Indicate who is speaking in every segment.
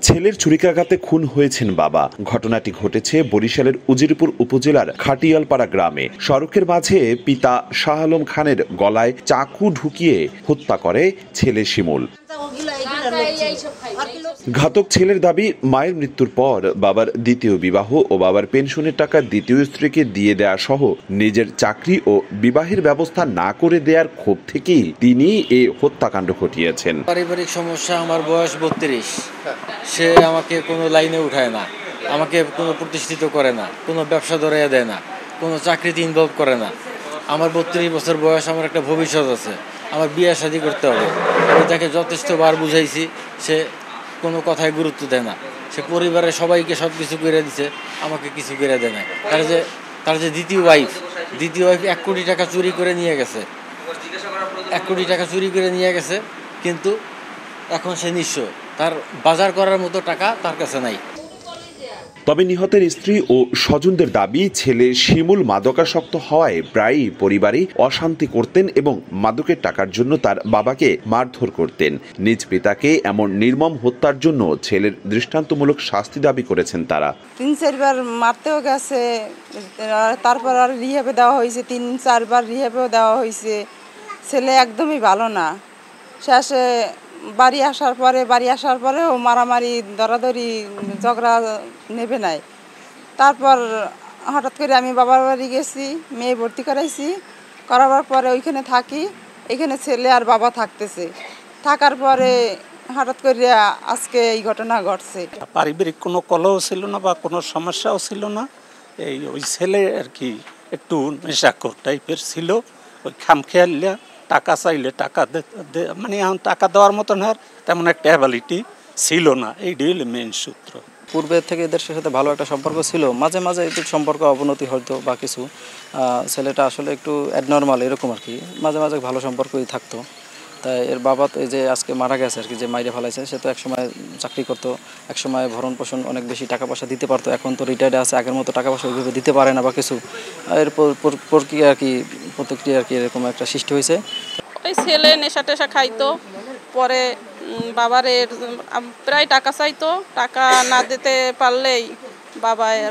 Speaker 1: ছেলের ছুরিকাঘাতে খুন হয়েছেন বাবা। ঘটনাটি ঘটেছে বরিশালের উজিরপুর উপজেলার খাটিয়ালপাড়া গ্রামে। সড়কের মাঝে পিতা শাহ আলম খানের গলায় চাকু ঢুকিয়ে হত্যা করে ছেলে শিমুল। ঘাতক ছেলের দাবি, মায়ের মৃত্যুর পর বাবার দ্বিতীয় বিবাহ ও বাবার পেনশনের টাকা দ্বিতীয় স্ত্রীকে দিয়ে দেয়া সহ নিজের চাকরি ও বিবাহের ব্যবস্থা না করে দেওয়ার ক্ষোভ থেকেই তিনি এই হত্যাকাণ্ড ঘটিয়েছেন।
Speaker 2: পারিবারিক সমস্যা, আমার বয়স 32, সে আমাকে কোনো লাইনে উঠায় না, আমাকে কোনো প্রতিষ্ঠিত করে না, কোনো ব্যবসা ধরাইয়া দেয় না, কোনো চাকরিতে ইনভলভ করে না। আমার 32 বছর বয়স, আমার একটা ভবিষ্যৎ আছে, আমার বিয়ে শাদী করতে হবে। আমি তাকে যথেষ্টবার বুঝাইছি, সে কোনো কথায় গুরুত্ব দেয় না। সে পরিবারের সবাইকে সব কিছু করে দিছে, আমাকে কিছু করে দেয় না। তার যে দ্বিতীয় ওয়াইফ 1 কোটি টাকা চুরি করে নিয়ে গেছে, 1 কোটি টাকা চুরি করে নিয়ে গেছে, কিন্তু এখন সে নিঃস্ব, তার বাজার করার মতো টাকা তার কাছে নাই।
Speaker 1: তবে নিহতের স্ত্রী ও স্বজনদের দাবি, ছেলে শিমুল মাদকাসক্ত হওয়ায় প্রায়ই পরিবারে অশান্তি করতেন এবং মাদকের টাকার জন্য তার বাবাকে মারধর করতেন। নিজ পিতাকে এমন নির্মম হত্যার জন্য ছেলের দৃষ্টান্তমূলক শাস্তি দাবি করেছেন তারা।
Speaker 3: 3-4 বার মারতেও গেছে, তারপর আর রিহাবে দেওয়া হয়েছে, 3-4 বার রিহাবেও দেওয়া হয়েছে। ছেলে একদমই ভালো না। শেষে বাড়ি আসার পরেও মারামারি, দরাদরি, ঝগড়া নেবে নাই। তারপর হঠাৎ করে আমি বাবার বাড়ি গেছি, মেয়ে ভর্তি করাবার পরে ওইখানে থাকি। এখানে ছেলে আর বাবা থাকতেছে। থাকার পরে হঠাৎ করে আজকে এই ঘটনা ঘটছে।
Speaker 4: পারিবারিক কোনো কলহ ছিল না বা কোনো সমস্যাও ছিল না। ওই ছেলে আর কি একটু নেশাখোর টাইপের ছিল। ওই খামখেয়ালিয়া টাকা চাইলে টাকা মানে এখন টাকা দেওয়ার মতন আর তেমন একটা অ্যাবিলিটি ছিল না। এইটাই হলো মেইন সূত্র।
Speaker 5: পূর্বে থেকে এদের সাথে ভালো একটা সম্পর্ক ছিল, মাঝে মাঝে একটু সম্পর্ক অবনতি হতো বা কিছু। ছেলেটা আসলে একটু অ্যাবনর্মাল এরকম আর কি, মাঝে মাঝে ভালো সম্পর্কই থাকতো। তাই এর বাবা তো এই যে আজকে মারা গেছে আর কি, যে মাইরে ফেলাইছে, সে তো একসময় চাকরি করতো, একসময় ভরণ পোষণ অনেক বেশি টাকা পয়সা দিতে পারতো। এখন তো রিটায়ার্ডে আছে, আগের মতো টাকা পয়সা ওইভাবে দিতে পারে না বা কিছু। এর প্রক্রিয়া আর কি, প্রতিক্রিয়া আর কি এরকম একটা সৃষ্টি হয়েছে।
Speaker 6: ওই ছেলে নেশা টেশা খাইতো, পরে প্রায় টাকা চাইতো, টাকা না দিতে পারলেই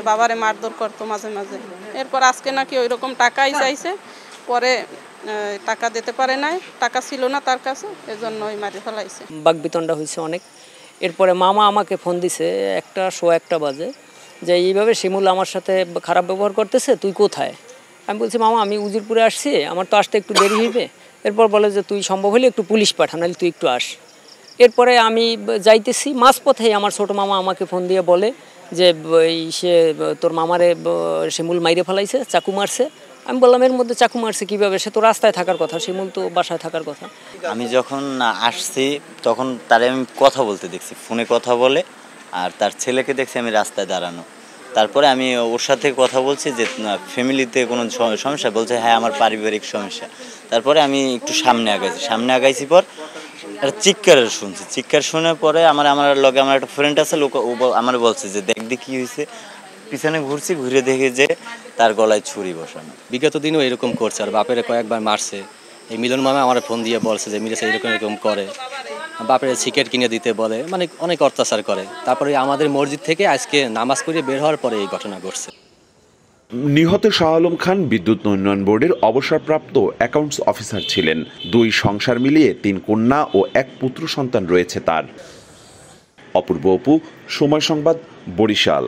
Speaker 6: বাবারে মারধর করতো মাঝে মাঝে। এরপর আজকে নাকি ওই রকম টাকাই চাইছে, পরে টাকা দিতে পারে নাই, টাকা ছিল না তার কাছে, এজন্য ওই মারি ফেলাইছে।
Speaker 7: বাকবিতণ্ডা হয়েছে অনেক। এরপরে মামা আমাকে ফোন দিছে 1:15 বাজে, যে এইভাবে শিমুল আমার সাথে খারাপ ব্যবহার করতেছে, তুই কোথায়? আমি বলছি, মামা আমি উজিরপুরে আসছি, আমার তো আসতে একটু দেরি হইবে। এরপর বলে যে তুই সম্ভব হলে একটু পুলিশ পাঠা, নাহলে তুই একটু আস। এরপরে আমি যাইতেছি, মাঝপথেই আমার ছোটো মামা আমাকে ফোন দিয়ে বলে যে সে তোর মামারে শিমুল মাইরে ফেলাইছে, চাকু মারছে। আমি বললাম, এর মধ্যে চাকু মারছে কীভাবে? সে তো রাস্তায় থাকার কথা, শিমুল তো বাসায় থাকার কথা।
Speaker 8: আমি যখন আসছি তখন তারে আমি কথা বলতে দেখছি, ফোনে কথা বলে, আর তার ছেলেকে দেখছি আমি রাস্তায় দাঁড়ানো। তারপরে আমি ওর সাথে কথা বলছি যে ফ্যামিলিতে কোনো সমস্যা, বলছে হ্যাঁ আমার পারিবারিক সমস্যা। তারপরে আমি একটু সামনে আগাইছি পর একটা চিৎকার শুনছি। চিৎকার শোনার পরে আমার লগে আমার একটা ফ্রেন্ড আছে, লোক আমার বলছে যে দেখ কী হয়েছে। পিছনে ঘুরে দেখে যে তার গলায় ছুরি বসানো।
Speaker 9: বিগত দিনও এরকম করছে, আর বাপের কয়েকবার মারছে। এই মিলন মামা আমার ফোন দিয়ে বলছে যে মিরাজ এরকম করে, বাপের সিগারেট কিনে দিতে বলে, মানে অনেক অত্যাচার করে। তারপরে আমাদের মসজিদ থেকে আজকে নামাজ পড়ে বের হওয়ার পরে এই ঘটনা ঘটছে।
Speaker 1: নিহত শাহ আলম খান বিদ্যুৎ উন্নয়ন বোর্ডের অবসরপ্রাপ্ত অ্যাকাউন্টস অফিসার ছিলেন। 2 সংসার মিলিয়ে 3 কন্যা ও 1 পুত্র সন্তান রয়েছে তার। অপূর্ব অপু, সময় সংবাদ, বরিশাল।